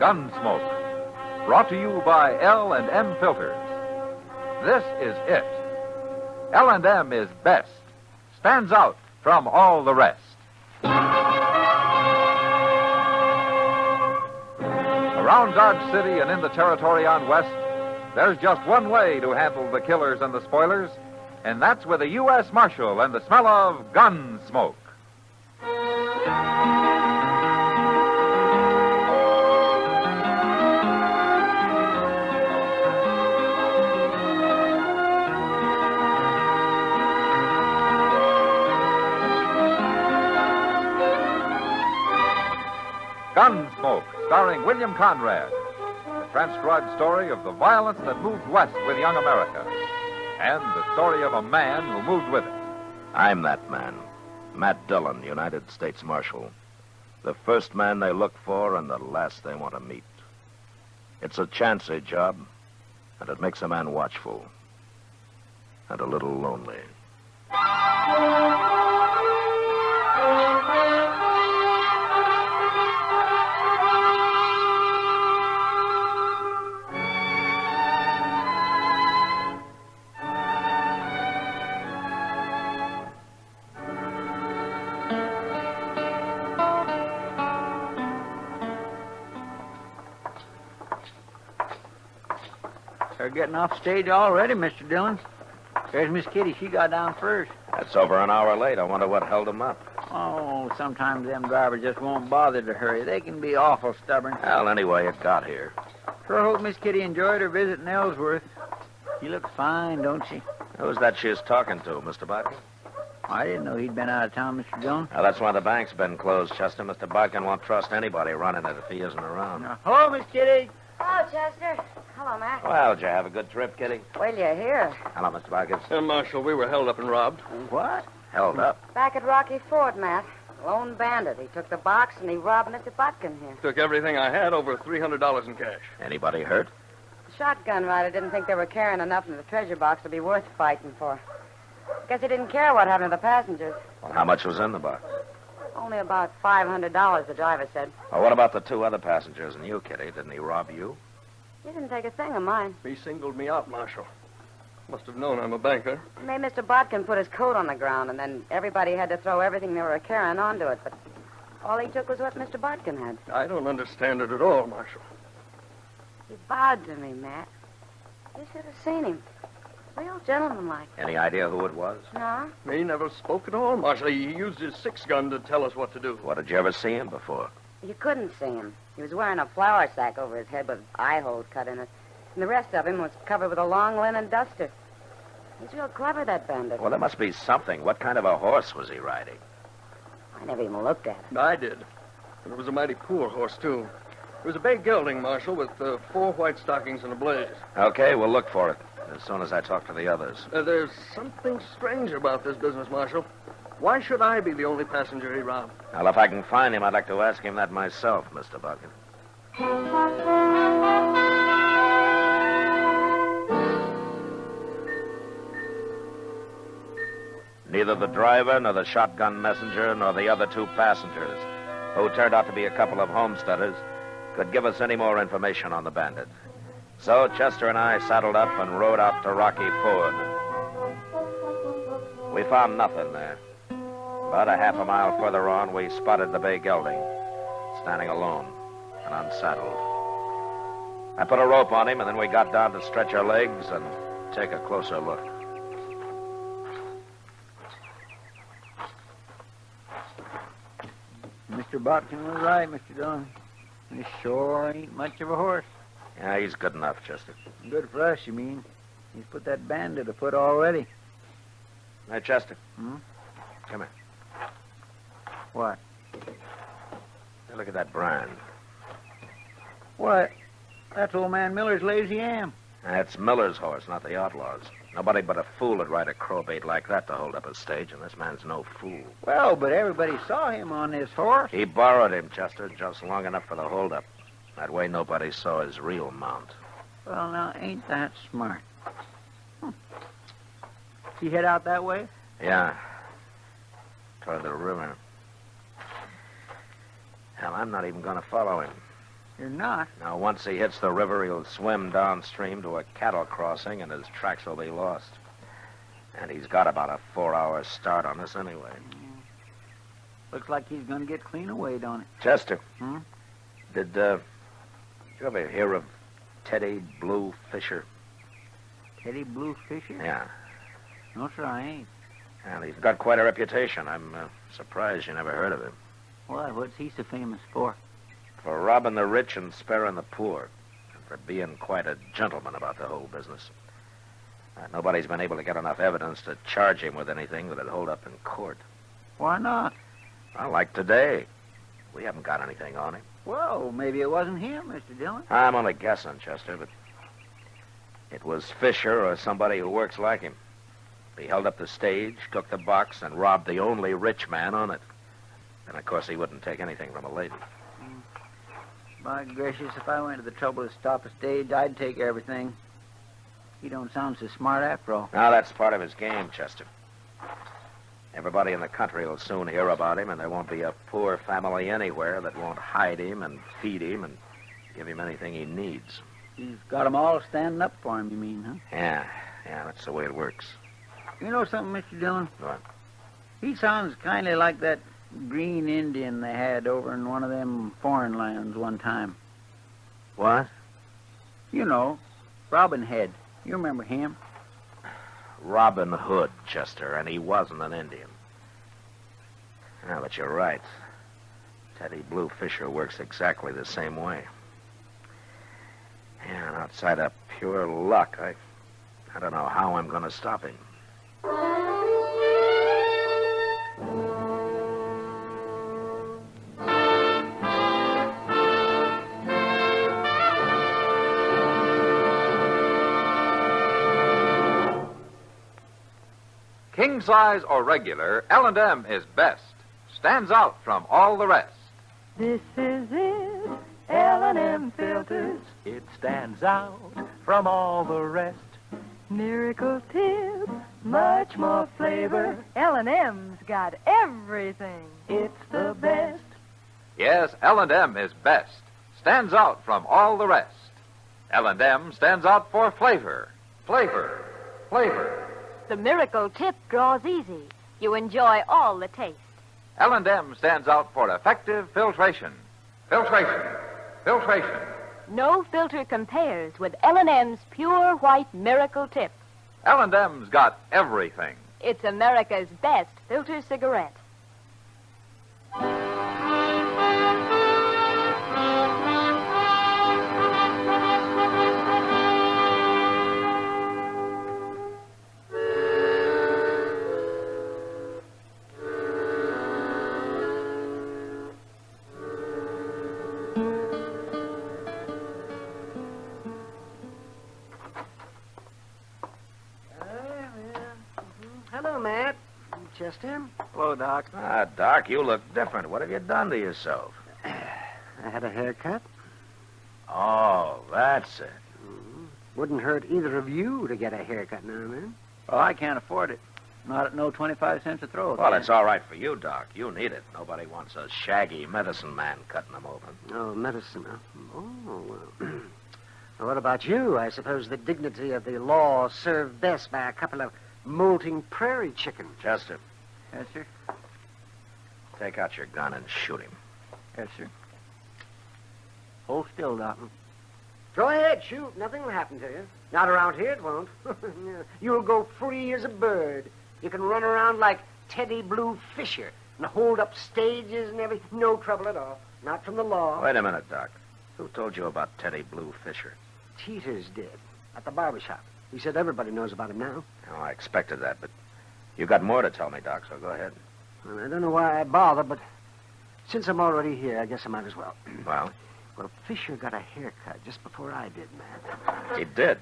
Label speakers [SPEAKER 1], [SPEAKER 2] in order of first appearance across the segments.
[SPEAKER 1] Gunsmoke. Brought to you by L&M Filters. This is it. L&M is best. Stands out from all the rest. Around Dodge City and in the territory on West, there's just one way to handle the killers and the spoilers, and that's with a U.S. Marshal and the smell of Gunsmoke. Gunsmoke, starring William Conrad. The transcribed story of the violence that moved west with young America. And the story of a man who moved with it.
[SPEAKER 2] I'm that man. Matt Dillon, United States Marshal. The first man they look for and the last they want to meet. It's a chancy job, and it makes a man watchful. And a little lonely.
[SPEAKER 3] They're getting off stage already, Mr. Dillon. There's Miss Kitty. She got down first.
[SPEAKER 2] That's over an hour late. I wonder what held them up.
[SPEAKER 3] Oh, sometimes them drivers just won't bother to hurry. They can be awful stubborn.
[SPEAKER 2] Well, anyway, it got here.
[SPEAKER 3] Sure hope Miss Kitty enjoyed her visit in Ellsworth. She looks fine, don't she?
[SPEAKER 2] Who's that she's talking to, Mr. Bodkin?
[SPEAKER 3] I didn't know he'd been out of town, Mr. Dillon.
[SPEAKER 2] Well, that's why the bank's been closed, Chester. Mr. Bodkin won't trust anybody running it if he isn't around.
[SPEAKER 3] Hello, Miss Kitty.
[SPEAKER 4] Hello, Chester. Hello, Matt.
[SPEAKER 2] Well, did you have a good trip, Kitty?
[SPEAKER 4] Wait till you hear.
[SPEAKER 2] Hello, Mr. Bodkin.
[SPEAKER 5] Marshal, we were held up and robbed.
[SPEAKER 3] What?
[SPEAKER 2] Held up?
[SPEAKER 4] Back at Rocky Ford, Matt. Lone bandit. He took the box and he robbed Mr. Butkin here.
[SPEAKER 5] Took everything I had, over $300 in cash.
[SPEAKER 2] Anybody hurt?
[SPEAKER 4] The shotgun rider didn't think they were carrying enough in the treasure box to be worth fighting for. Guess he didn't care what happened to the passengers.
[SPEAKER 2] Well, how much was in the box?
[SPEAKER 4] Only about $500, the driver said.
[SPEAKER 2] Well, what about the two other passengers and you, Kitty? Didn't he rob you?
[SPEAKER 4] He didn't take a thing of mine.
[SPEAKER 5] He singled me out, Marshal. Must have known I'm a banker.
[SPEAKER 4] He made Mr. Botkin put his coat on the ground, and then everybody had to throw everything they were carrying onto it. But all he took was what Mr. Botkin had.
[SPEAKER 5] I don't understand it at all, Marshal.
[SPEAKER 4] He bowed to me, Matt. You should have seen him. Real gentlemanlike.
[SPEAKER 2] Any idea who it was?
[SPEAKER 4] No?
[SPEAKER 5] He never spoke at all, Marshal. He used his six-gun to tell us what to do.
[SPEAKER 2] What, did you ever see him before?
[SPEAKER 4] You couldn't see him. He was wearing a flour sack over his head with eye holes cut in it. And the rest of him was covered with a long linen duster. He's real clever, that bandit.
[SPEAKER 2] Well, there must be something. What kind of a horse was he riding?
[SPEAKER 4] I never even looked at it.
[SPEAKER 5] I did. And it was a mighty poor horse, too. It was a bay gelding, Marshal, with 4 white stockings and a blaze.
[SPEAKER 2] Okay, we'll look for it as soon as I talk to the others.
[SPEAKER 5] There's something strange about this business, Marshal. Why should I be the only passenger he robbed?
[SPEAKER 2] Well, if I can find him, I'd like to ask him that myself, Mr. Bodkin. Neither the driver, nor the shotgun messenger, nor the other 2 passengers, who turned out to be a couple of homesteaders, could give us any more information on the bandit. So Chester and I saddled up and rode out to Rocky Ford. We found nothing there. About a half a mile further on, we spotted the bay gelding, standing alone and unsaddled. I put a rope on him, and then we got down to stretch our legs and take a closer look.
[SPEAKER 3] Mr. Botkin was right, Mr. Dillon. He sure ain't much of a horse.
[SPEAKER 2] Yeah, he's good enough, Chester.
[SPEAKER 3] Good for us, you mean? He's put that bandit afoot already.
[SPEAKER 2] Hey, Chester.
[SPEAKER 3] Hmm?
[SPEAKER 2] Come here.
[SPEAKER 3] What?
[SPEAKER 2] Hey, look at that brand.
[SPEAKER 3] What? That's old man Miller's lazy am.
[SPEAKER 2] That's Miller's horse, not the outlaw's. Nobody but a fool would ride a crowbait like that to hold up a stage, and this man's no fool.
[SPEAKER 3] Well, but everybody saw him on this horse.
[SPEAKER 2] He borrowed him, Chester, just long enough for the holdup. That way nobody saw his real mount.
[SPEAKER 3] Well, now, ain't that smart? He head out that way?
[SPEAKER 2] Yeah. Toward the river. Hell, I'm not even going to follow him.
[SPEAKER 3] You're not?
[SPEAKER 2] Now, once he hits the river, he'll swim downstream to a cattle crossing, and his tracks will be lost. And he's got about a 4-hour start on us anyway.
[SPEAKER 3] Looks like he's going to get clean away, don't it?
[SPEAKER 2] Chester.
[SPEAKER 3] Hmm?
[SPEAKER 2] Did you ever hear of Teddy Blue Fisher?
[SPEAKER 3] Teddy Blue Fisher?
[SPEAKER 2] Yeah.
[SPEAKER 3] No, sir, I ain't.
[SPEAKER 2] Well, he's got quite a reputation. I'm surprised you never heard of him.
[SPEAKER 3] Why, what's he so famous for?
[SPEAKER 2] For robbing the rich and sparing the poor. And for being quite a gentleman about the whole business. Nobody's been able to get enough evidence to charge him with anything that'd hold up in court.
[SPEAKER 3] Why not?
[SPEAKER 2] Well, like today. We haven't got anything on him.
[SPEAKER 3] Well, maybe it wasn't him, Mr. Dillon.
[SPEAKER 2] I'm only guessing, Chester, but it was Fisher or somebody who works like him. He held up the stage, took the box, and robbed the only rich man on it. And, of course, he wouldn't take anything from a lady.
[SPEAKER 3] By gracious, if I went to the trouble to stop a stage, I'd take everything. He don't sound so smart after all.
[SPEAKER 2] Now, that's part of his game, Chester. Everybody in the country will soon hear about him, and there won't be a poor family anywhere that won't hide him and feed him and give him anything he needs.
[SPEAKER 3] He's got 'em all standing up for him, you mean, huh?
[SPEAKER 2] Yeah, that's the way it works.
[SPEAKER 3] You know something, Mr. Dillon?
[SPEAKER 2] What?
[SPEAKER 3] He sounds kind of like that green Indian they had over in one of them foreign lands one time.
[SPEAKER 2] What?
[SPEAKER 3] You know, Robin Head. You remember him?
[SPEAKER 2] Robin Hood, Chester, and he wasn't an Indian. Yeah, but you're right. Teddy Blue Fisher works exactly the same way. Yeah, and outside of pure luck, I don't know how I'm going to stop him.
[SPEAKER 1] King size or regular, L&M is best. Stands out from all the rest.
[SPEAKER 6] This is it, L&M filters.
[SPEAKER 7] It stands out from all the rest.
[SPEAKER 6] Miracle tip, much more flavor. L&M's got everything.
[SPEAKER 7] It's the best.
[SPEAKER 1] Yes, L&M is best. Stands out from all the rest. L&M stands out for flavor. Flavor. Flavor.
[SPEAKER 8] The miracle tip draws easy. You enjoy all the taste.
[SPEAKER 1] L&M stands out for effective filtration. Filtration. Filtration.
[SPEAKER 8] No filter compares with L&M's pure white miracle tip.
[SPEAKER 1] L&M's got everything.
[SPEAKER 8] It's America's best filter cigarette.
[SPEAKER 9] Hello, Matt. Chester.
[SPEAKER 3] Hello, Doc.
[SPEAKER 2] Doc, you look different. What have you done to yourself?
[SPEAKER 9] I had a haircut.
[SPEAKER 2] Oh, that's it.
[SPEAKER 9] Wouldn't hurt either of you to get a haircut now and then.
[SPEAKER 3] Well, I can't afford it. Not at no 25 cents a throw.
[SPEAKER 2] Well, it's all right for you, Doc. You need it. Nobody wants a shaggy medicine man cutting them open.
[SPEAKER 9] Oh, medicine. Oh, well. Well, what about you? I suppose the dignity of the law served best by a couple of molting prairie chickens.
[SPEAKER 2] Chester,
[SPEAKER 3] Yes, sir.
[SPEAKER 2] take out your gun and shoot him.
[SPEAKER 3] Yes, sir. Hold still, Doc.
[SPEAKER 9] Go ahead, shoot. Nothing will happen to you. Not around here, it won't. You'll go free as a bird. You can run around like Teddy Blue Fisher and hold up stages and everything. No trouble at all. Not from the law.
[SPEAKER 2] Wait a minute, Doc. Who told you about Teddy Blue Fisher?
[SPEAKER 9] Teeters did. At the barber shop. He said everybody knows about him now.
[SPEAKER 2] Oh, I expected that, but you got more to tell me, Doc, so go ahead.
[SPEAKER 9] Well, I don't know why I bother, but since I'm already here, I guess I might as well.
[SPEAKER 2] Well,
[SPEAKER 9] Well, Fisher got a haircut just before I did, Matt.
[SPEAKER 2] he did.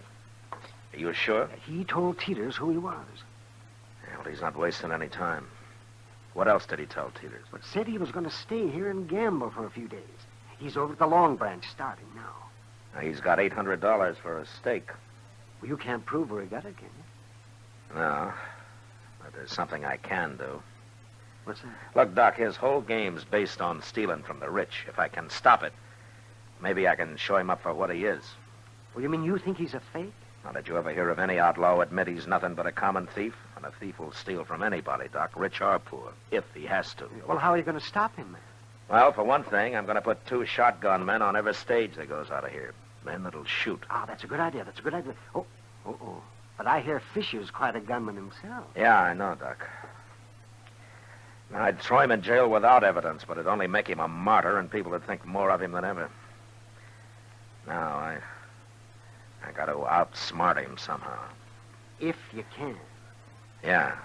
[SPEAKER 2] Are you sure?
[SPEAKER 9] He told Teeters who he was.
[SPEAKER 2] Yeah, well, he's not wasting any time. What else did he tell Teeters?
[SPEAKER 9] But said he was going to stay here and gamble for a few days. He's over at the Long Branch starting now.
[SPEAKER 2] Now, he's got $800 for a stake.
[SPEAKER 9] Well, you can't prove where he got it, can you?
[SPEAKER 2] No, but there's something I can do.
[SPEAKER 9] What's that?
[SPEAKER 2] Look, Doc, his whole game's based on stealing from the rich. If I can stop it, Maybe I can show him up for what he is.
[SPEAKER 9] Well, you mean you think he's a fake?
[SPEAKER 2] Now, did you ever hear of any outlaw admit he's nothing but a common thief? And a thief will steal from anybody, Doc, rich or poor, if he has to.
[SPEAKER 9] Well, how are you going to stop him, man?
[SPEAKER 2] Well, for one thing, I'm going to put 2 shotgun men on every stage that goes out of here. Men that'll shoot.
[SPEAKER 9] Ah, that's a good idea. Oh. But I hear Fisher's quite a gunman himself.
[SPEAKER 2] Yeah, I know, Doc. Now, I'd throw him in jail without evidence, but it'd only make him a martyr, and people would think more of him than ever. Now, I got to outsmart him somehow.
[SPEAKER 9] If you can.
[SPEAKER 2] Yeah,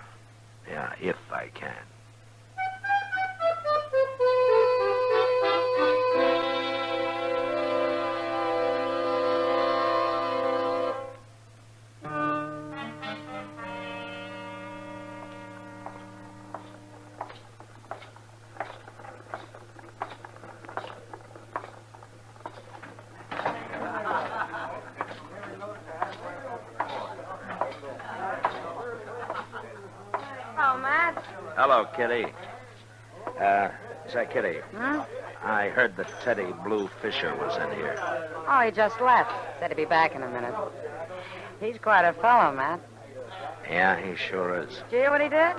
[SPEAKER 2] if I can. Hello, Kitty. Say, Kitty.
[SPEAKER 4] Hmm?
[SPEAKER 2] I heard that Teddy Blue Fisher was in here.
[SPEAKER 4] Oh, he just left. Said he'd be back in a minute. He's quite a fellow, Matt.
[SPEAKER 2] Yeah, he sure is.
[SPEAKER 4] Did you hear what he did?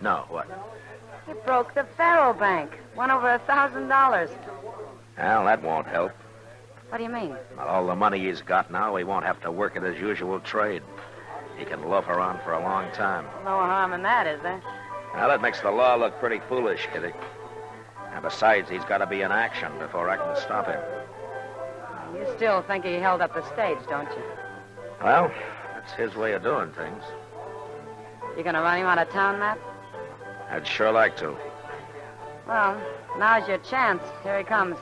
[SPEAKER 2] No, what?
[SPEAKER 4] He broke the faro bank. Won over $1,000.
[SPEAKER 2] Well, that won't help.
[SPEAKER 4] What do you mean?
[SPEAKER 2] With all the money he's got now, he won't have to work at his usual trade. He can loaf around for a long time.
[SPEAKER 4] No harm in that, is there?
[SPEAKER 2] Well, that makes the law look pretty foolish, Kitty. And besides, he's got to be in action before I can stop him.
[SPEAKER 4] You still think he held up the stage, don't you?
[SPEAKER 2] Well, that's his way of doing things.
[SPEAKER 4] You gonna run him out of town, Matt?
[SPEAKER 2] I'd sure like to.
[SPEAKER 4] Well, now's your chance. Here he comes.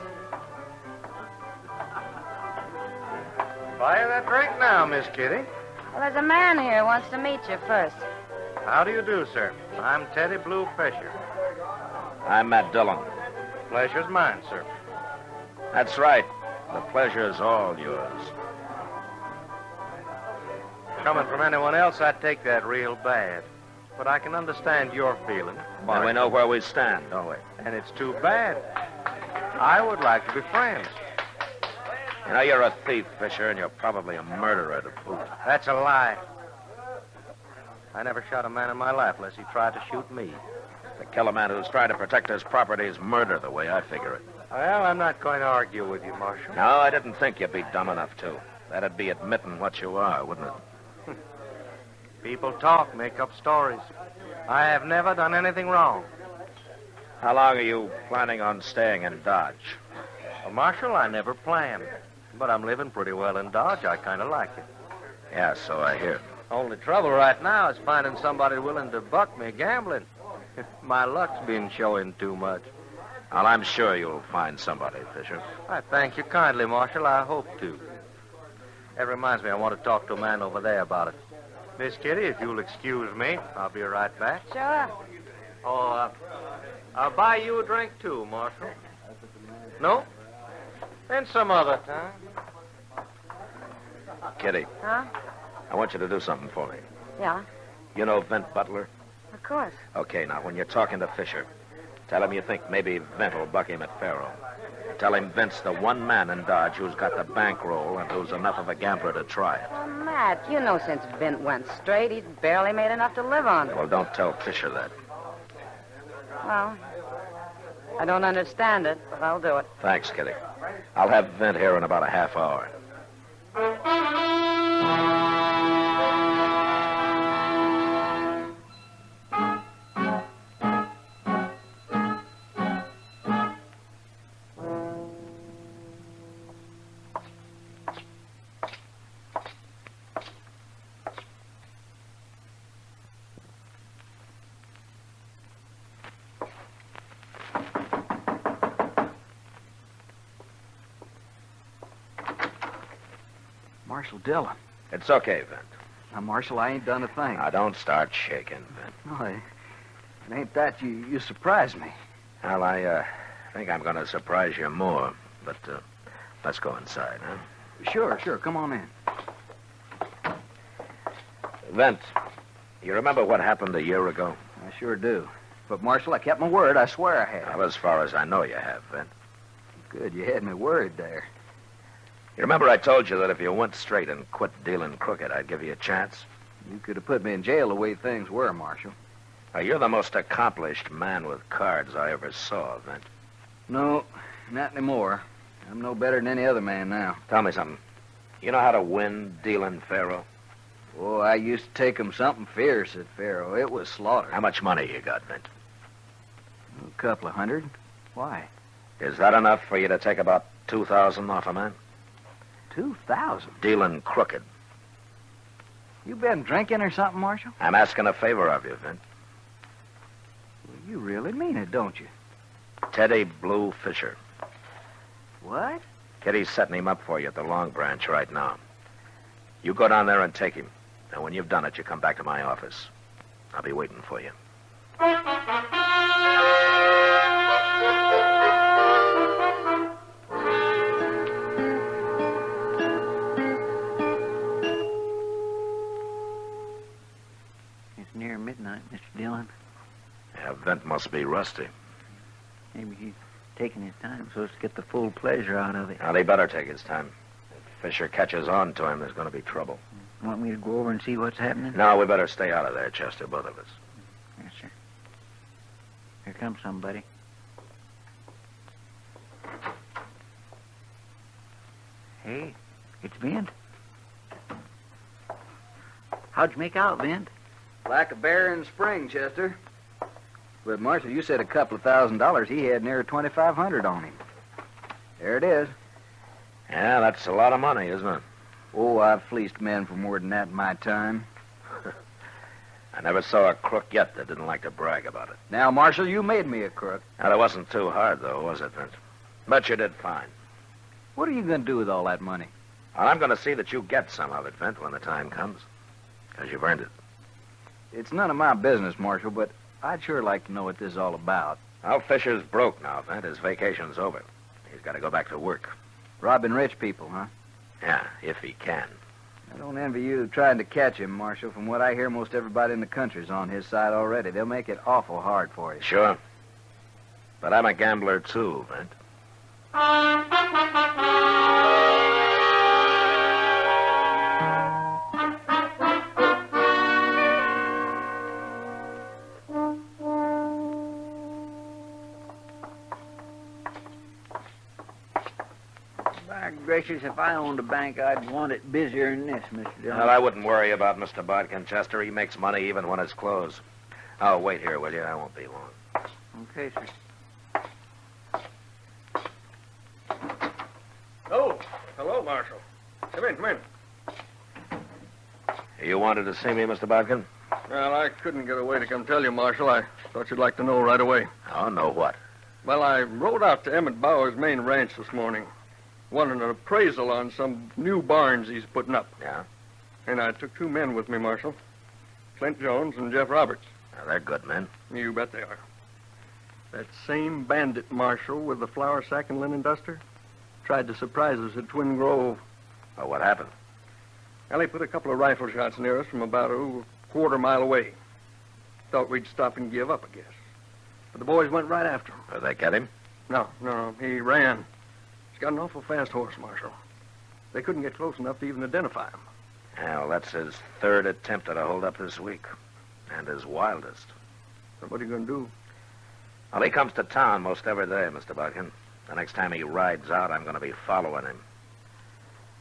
[SPEAKER 10] Buy that drink now, Miss Kitty.
[SPEAKER 4] Well, there's a man here who wants to meet you first.
[SPEAKER 10] How do you do, sir? I'm Teddy Blue Fisher.
[SPEAKER 2] I'm Matt Dillon.
[SPEAKER 10] Pleasure's mine, sir.
[SPEAKER 2] That's right. The pleasure's all yours.
[SPEAKER 10] Coming from anyone else, I'd take that real bad. But I can understand your feeling.
[SPEAKER 2] And we know where we stand, don't we?
[SPEAKER 10] And it's too bad. I would like to be friends.
[SPEAKER 2] You know, you're a thief, Fisher, and you're probably a murderer to boot.
[SPEAKER 10] That's a lie. I never shot a man in my life unless he tried to shoot me.
[SPEAKER 2] To kill a man who's trying to protect his property is murder, the way I figure it.
[SPEAKER 10] Well, I'm not going to argue with you, Marshal.
[SPEAKER 2] No, I didn't think you'd be dumb enough to. That'd be admitting what you are, wouldn't it?
[SPEAKER 10] People talk, make up stories. I have never done anything wrong.
[SPEAKER 2] How long are you planning on staying in Dodge?
[SPEAKER 10] Well, Marshal, I never planned. But I'm living pretty well in Dodge. I kind of like it.
[SPEAKER 2] Yeah, so I hear.
[SPEAKER 10] Only trouble right now is finding somebody willing to buck me gambling. My luck's been showing too much.
[SPEAKER 2] Well, I'm sure you'll find somebody, Fisher.
[SPEAKER 10] I thank you kindly, Marshal. I hope to. That reminds me, I want to talk to a man over there about it. Miss Kitty, if you'll excuse me, I'll be right back.
[SPEAKER 4] Sure.
[SPEAKER 10] Oh, I'll buy you a drink, too, Marshal. No? Then some other time.
[SPEAKER 2] Kitty.
[SPEAKER 4] Huh?
[SPEAKER 2] I want you to do something for me.
[SPEAKER 4] Yeah,
[SPEAKER 2] You know Vint Butler?
[SPEAKER 4] of course.
[SPEAKER 2] Okay, now, when you're talking to Fisher, tell him you think maybe Vint will buck him at faro. Tell him Vint's the one man in Dodge who's got the bankroll and who's enough of a gambler to try it.
[SPEAKER 4] Well, Matt, you know since Vint went straight, he's barely made enough to live on.
[SPEAKER 2] Well, don't tell Fisher that.
[SPEAKER 4] Well, I don't understand it, but I'll do it.
[SPEAKER 2] Thanks, Kitty. I'll have Vint here in about a half hour.
[SPEAKER 3] Marshal Dillon.
[SPEAKER 2] It's okay, Vint.
[SPEAKER 3] Now, Marshal, I ain't done a thing.
[SPEAKER 2] Now, don't start shaking, Vint.
[SPEAKER 3] No, it ain't that. You surprised me.
[SPEAKER 2] Well, I think I'm going to surprise you more. But let's go inside, huh?
[SPEAKER 3] Sure. Come on in.
[SPEAKER 2] Vint, you remember what happened a year ago?
[SPEAKER 3] I sure do. But, Marshal, I kept my word. I swear I had.
[SPEAKER 2] Well, as far as I know, you have, Vint.
[SPEAKER 3] Good, you had me worried there.
[SPEAKER 2] You remember I told you that if you went straight and quit dealing crooked, I'd give you a chance?
[SPEAKER 11] You could have put me in jail the way things were, Marshal.
[SPEAKER 2] Now, you're the most accomplished man with cards I ever saw, Vint.
[SPEAKER 11] No, not anymore. I'm no better than any other man now.
[SPEAKER 2] Tell me something. You know how to win dealing faro?
[SPEAKER 11] Oh, I used to take 'em something fierce at faro. It was slaughter.
[SPEAKER 2] How much money you got, Vint?
[SPEAKER 11] A couple of hundred. Why?
[SPEAKER 2] Is that enough for you to take about 2,000 off a man?
[SPEAKER 11] 2,000?
[SPEAKER 2] Dealing crooked.
[SPEAKER 11] You been drinking or something, Marshal?
[SPEAKER 2] I'm asking a favor of you, Vint.
[SPEAKER 11] Well, you really mean it, don't you?
[SPEAKER 2] Teddy Blue Fisher.
[SPEAKER 11] What?
[SPEAKER 2] Kitty's setting him up for you at the Long Branch right now. You go down there and take him. And when you've done it, you come back to my office. I'll be waiting for you.
[SPEAKER 3] It's near midnight, Mr. Dillon.
[SPEAKER 2] Yeah, Vint must be rusty.
[SPEAKER 3] Maybe he's taking his time so as to get the full pleasure out of it.
[SPEAKER 2] Now, they better take his time. If Fisher catches on to him, there's going to be trouble.
[SPEAKER 3] Want me to go over and see what's happening?
[SPEAKER 2] No, we better stay out of there, Chester, both of us.
[SPEAKER 3] Yes, sir. Here comes somebody. Hey, it's Vint. How'd you make out, Vint?
[SPEAKER 11] Like a bear in spring, Chester. But, Marshal, you said a couple of $1,000. He had near 2,500 on him. There it is.
[SPEAKER 2] Yeah, that's a lot of money, isn't it?
[SPEAKER 11] Oh, I've fleeced men for more than that in my time.
[SPEAKER 2] I never saw a crook yet that didn't like to brag about it.
[SPEAKER 11] Now, Marshal, you made me a crook.
[SPEAKER 2] Now, it wasn't too hard, though, was it, Vint? But you did fine.
[SPEAKER 11] What are you going to do with all that money?
[SPEAKER 2] Well, I'm going to see that you get some of it, Vint, when the time comes. Because you've earned it.
[SPEAKER 11] It's none of my business, Marshal, but I'd sure like to know what this is all about.
[SPEAKER 2] Well, Fisher's broke now, Vint. His vacation's over. He's got to go back to work.
[SPEAKER 11] Robbing rich people, huh?
[SPEAKER 2] Yeah, if he can.
[SPEAKER 11] I don't envy you trying to catch him, Marshal. From what I hear, most everybody in the country's on his side already. They'll make it awful hard for you.
[SPEAKER 2] Sure. But I'm a gambler, too, Vint.
[SPEAKER 3] By gracious, if I owned a bank, I'd want it busier than this, Mr. Dillon.
[SPEAKER 2] Well, I wouldn't worry about Mr. Bodkin, Chester. He makes money even when it's closed. Oh, wait here, will you? I won't be long.
[SPEAKER 3] Okay, sir.
[SPEAKER 5] Oh, hello, Marshal. Come in, come in.
[SPEAKER 2] You wanted to see me, Mr. Bodkin?
[SPEAKER 5] Well, I couldn't get away to come tell you, Marshal. I thought you'd like to know right away.
[SPEAKER 2] Oh, know what?
[SPEAKER 5] Well, I rode out to Emmett Bauer's main ranch this morning. Wanted an appraisal on some new barns he's putting up.
[SPEAKER 2] Yeah?
[SPEAKER 5] And I took two men with me, Marshal. Clint Jones and Jeff Roberts.
[SPEAKER 2] Now, they're good men.
[SPEAKER 5] You bet they are. That same bandit, Marshal, with the flour sack and linen duster, tried to surprise us at Twin Grove.
[SPEAKER 2] Oh, what happened?
[SPEAKER 5] Well, he put a couple of rifle shots near us from about a quarter-mile away. Thought we'd stop and give up, I guess. But the boys went right after him.
[SPEAKER 2] Did they get him?
[SPEAKER 5] No, he ran. He's got an awful fast horse, Marshal. They couldn't get close enough to even identify him.
[SPEAKER 2] Well, that's his third attempt at a hold-up this week. And his wildest.
[SPEAKER 5] So what are you going to do?
[SPEAKER 2] Well, he comes to town most every day, Mr. Bodkin. The next time he rides out, I'm going to be following him.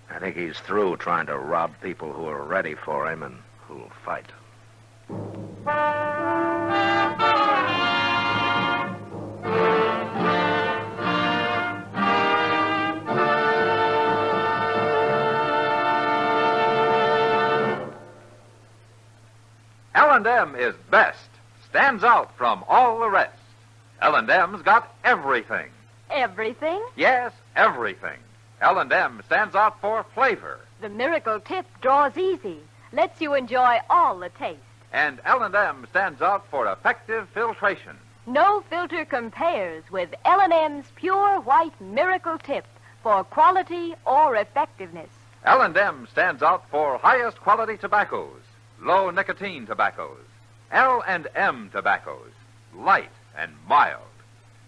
[SPEAKER 2] I think he's through trying to rob people who are ready for him and who'll fight.
[SPEAKER 1] L&M is best, stands out from all the rest. L&M's got everything.
[SPEAKER 8] Everything?
[SPEAKER 1] Yes, everything. L&M stands out for flavor.
[SPEAKER 8] The miracle tip draws easy, lets you enjoy all the taste.
[SPEAKER 1] And L&M stands out for effective filtration.
[SPEAKER 8] No filter compares with L&M's pure white miracle tip for quality or effectiveness.
[SPEAKER 1] L&M stands out for highest quality tobaccos, low nicotine tobaccos, L&M tobaccos, light and mild.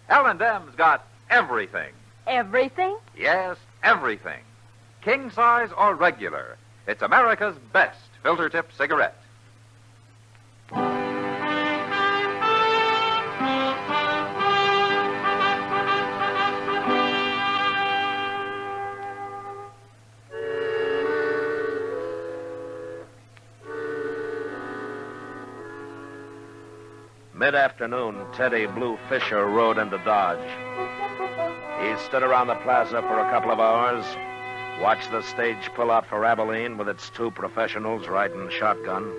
[SPEAKER 1] L&M's got everything.
[SPEAKER 8] Everything?
[SPEAKER 1] Yes, everything. king size or regular. It's America's best filter tip cigarette.
[SPEAKER 2] Mid-afternoon, Teddy Blue Fisher rode into Dodge. He stood around the plaza for a couple of hours, watched the stage pull out for Abilene with its 2 professionals riding shotgun,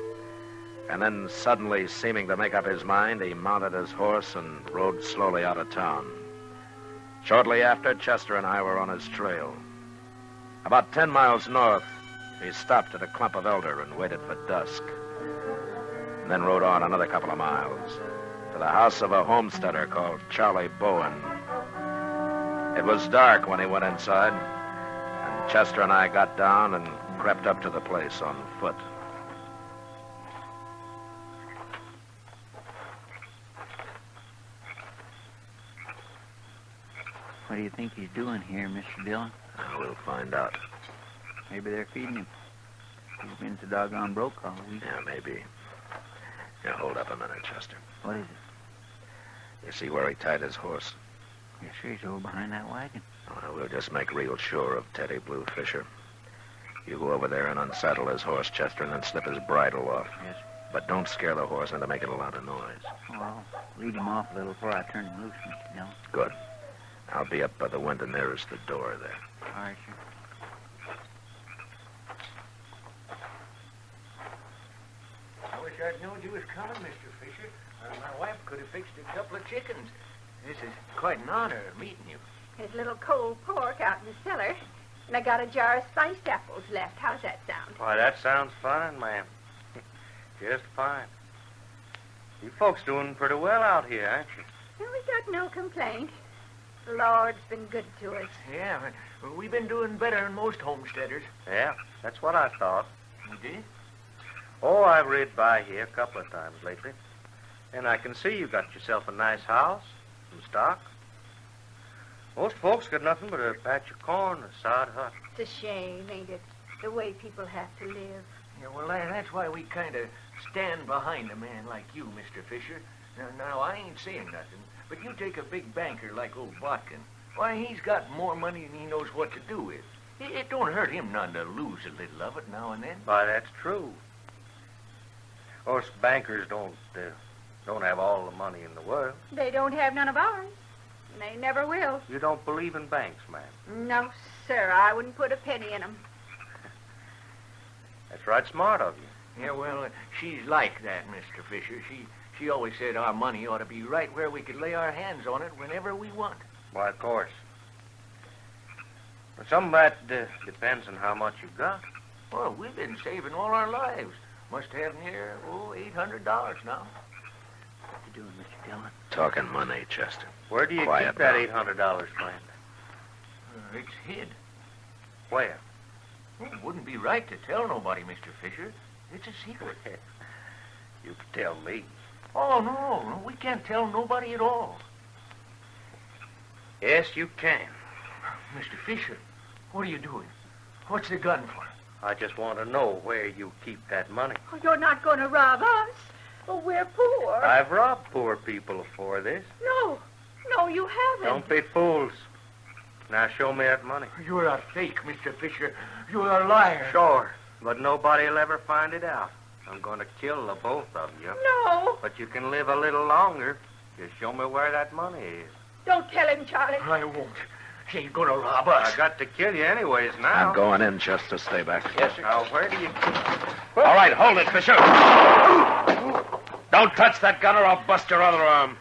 [SPEAKER 2] and then suddenly, seeming to make up his mind, he mounted his horse and rode slowly out of town. Shortly after, Chester and I were on his trail. About 10 miles north, he stopped at a clump of elder and waited for dusk, and then rode on another couple of miles to the house of a homesteader called Charlie Bowen. It was dark when he went inside, and Chester and I got down and crept up to the place on foot.
[SPEAKER 3] What do you think he's doing here, Mr. Dillon?
[SPEAKER 2] We'll find out.
[SPEAKER 3] Maybe they're feeding him. He's been so doggone broke all week.
[SPEAKER 2] Yeah, maybe. Yeah, hold up a minute, Chester.
[SPEAKER 3] What is it?
[SPEAKER 2] You see where he tied his horse?
[SPEAKER 3] Yes, sir, he's over behind that wagon.
[SPEAKER 2] Well, we'll just make real sure of Teddy Blue Fisher. You go over there and unsaddle his horse, Chester, and then slip his bridle off.
[SPEAKER 3] Yes.
[SPEAKER 2] But don't scare the horse into making a lot of noise.
[SPEAKER 3] Oh, I'll lead him off a little before I turn him loose, Mr. Dillon.
[SPEAKER 2] Good. I'll be up by the window nearest the door there.
[SPEAKER 3] All right, sir.
[SPEAKER 12] I wish I'd known you was coming, Mr. Fisher. My wife could have fixed a couple of chickens. This is quite an honor meeting you.
[SPEAKER 13] There's a little cold pork out in the cellar, and I got a jar of spiced apples left. How's that sound?
[SPEAKER 10] Why, that sounds fine, ma'am. Just fine. You folks doing pretty well out here, aren't you?
[SPEAKER 13] Well, we got no complaint. The Lord's been good to us.
[SPEAKER 12] Yeah, but we've been doing better than most homesteaders.
[SPEAKER 10] Yeah, that's what I thought.
[SPEAKER 12] You did?
[SPEAKER 10] Oh, I've rid by here a couple of times lately. And I can see you got yourself a nice house, some stock. Most folks got nothing but a patch of corn and a sod hut.
[SPEAKER 13] It's a shame, ain't it? The way people have to live.
[SPEAKER 12] Yeah, well, that's why we kind of stand behind a man like you, Mr. Fisher. Now, I ain't saying nothing, but you take a big banker like old Botkin. Why, he's got more money than he knows what to do with. It don't hurt him none to lose a little of it now and then.
[SPEAKER 10] Why, that's true. Of course, bankers don't have all the money in the world.
[SPEAKER 13] They don't have none of ours. And they never will.
[SPEAKER 10] You don't believe in banks, ma'am?
[SPEAKER 13] No, sir. I wouldn't put a penny in them.
[SPEAKER 10] That's right smart of you.
[SPEAKER 12] Yeah, well, she's like that, Mr. Fisher. She always said our money ought to be right where we could lay our hands on it whenever we want.
[SPEAKER 10] Why, of course. But some of that depends on how much you've got.
[SPEAKER 12] Well, we've been saving all our lives. Must have near, $800 now.
[SPEAKER 3] What you doing, Mr. Dillon?
[SPEAKER 2] Talking money, Chester.
[SPEAKER 10] Where do you
[SPEAKER 2] Quiet
[SPEAKER 10] keep that
[SPEAKER 2] now.
[SPEAKER 10] $800, friend?
[SPEAKER 12] It's hid.
[SPEAKER 10] Where?
[SPEAKER 12] Well, it wouldn't be right to tell nobody, Mr. Fisher. It's a secret.
[SPEAKER 10] You can tell me.
[SPEAKER 12] Oh, no, we can't tell nobody at all.
[SPEAKER 10] Yes, you can.
[SPEAKER 12] Mr. Fisher, what are you doing? What's the gun for?
[SPEAKER 10] I just want to know where you keep that money.
[SPEAKER 13] Oh, you're not going to rob us. Oh, we're poor.
[SPEAKER 10] I've robbed poor people before this.
[SPEAKER 13] No, you haven't.
[SPEAKER 10] Don't be fools. Now show me that money.
[SPEAKER 12] You're a fake, Mr. Fisher. You're a liar.
[SPEAKER 10] Sure, but nobody will ever find it out. I'm going to kill the both of you.
[SPEAKER 13] No.
[SPEAKER 10] But you can live a little longer. Just show me where that money is.
[SPEAKER 13] Don't tell him, Charlie.
[SPEAKER 12] I won't. He ain't going to rob us.
[SPEAKER 10] I got to kill you anyways now.
[SPEAKER 2] I'm going in, Chester. Stay back.
[SPEAKER 10] Yes, sir. Now, where do you...
[SPEAKER 2] All right, hold it, Fisher. Don't touch that gun or I'll bust your other arm.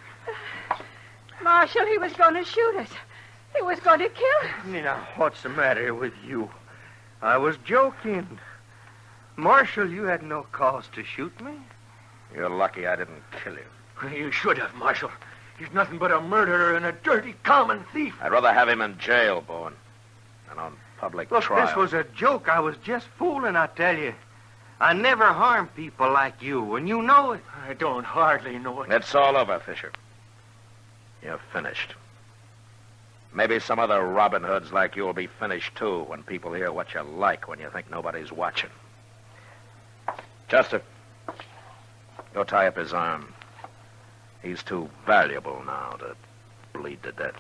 [SPEAKER 13] Marshal, he was going to shoot us. He was going to kill us.
[SPEAKER 10] Now, what's the matter with you? I was joking. Marshal, you had no cause to shoot me.
[SPEAKER 2] You're lucky I didn't kill you.
[SPEAKER 12] You should have, Marshal. He's nothing but a murderer and a dirty common thief.
[SPEAKER 2] I'd rather have him in jail, Bowen, than on public
[SPEAKER 10] Look,
[SPEAKER 2] trial.
[SPEAKER 10] this was a joke. I was just fooling, I tell you. I never harm people like you, and you know it.
[SPEAKER 12] I don't hardly know it.
[SPEAKER 2] It's all over, Fisher. You're finished. Maybe some other Robin Hoods like you will be finished, too, when people hear what you like when you think nobody's watching. Chester, go tie up his arm. He's too valuable now to bleed to death.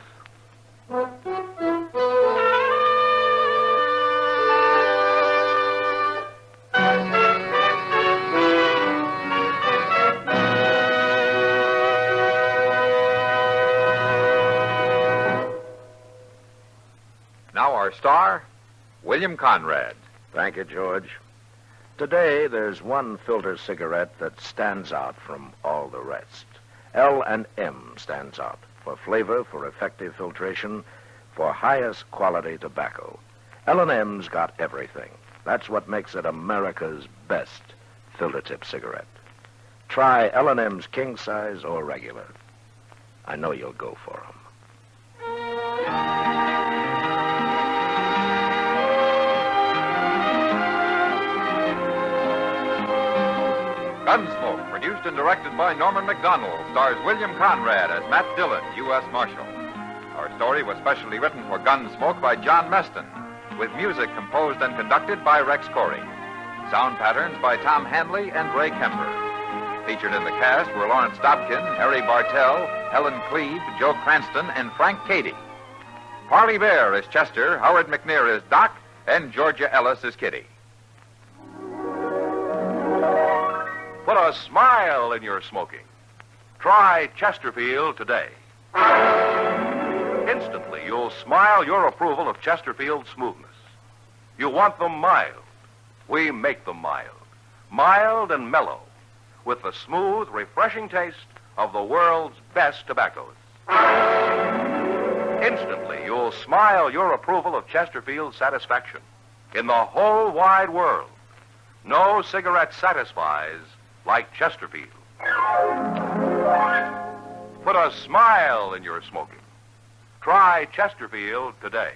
[SPEAKER 1] Now our star, William Conrad.
[SPEAKER 2] Thank you, George. Today, there's one filter cigarette that stands out from all the rest. L&M stands out for flavor, for effective filtration, for highest quality tobacco. L&M's got everything. That's what makes it America's best filter tip cigarette. Try L&M's king size or regular. I know you'll go for 'em.
[SPEAKER 1] Gunsmoke, produced and directed by Norman Macdonnell, stars William Conrad as Matt Dillon, U.S. Marshal. Our story was specially written for Gunsmoke by John Meston, with music composed and conducted by Rex Corey. Sound patterns by Tom Hanley and Ray Kemper. Featured in the cast were Lawrence Dobkin, Harry Bartell, Helen Cleve, Joe Cranston, and Frank Cady. Parley Baer is Chester, Howard McNear is Doc, and Georgia Ellis is Kitty.
[SPEAKER 14] Put a smile in your smoking. Try Chesterfield today. Instantly, you'll smile your approval of Chesterfield's smoothness. You want them mild. We make them mild. Mild and mellow, with the smooth, refreshing taste of the world's best tobaccos. Instantly, you'll smile your approval of Chesterfield's satisfaction. In the whole wide world, no cigarette satisfies like Chesterfield. Put a smile in your smoking. Try Chesterfield today.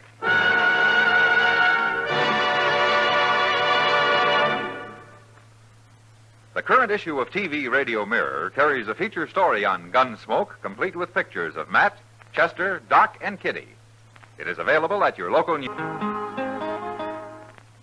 [SPEAKER 1] The current issue of TV Radio Mirror carries a feature story on Gunsmoke, complete with pictures of Matt, Chester, Doc, and Kitty. It is available at your local news.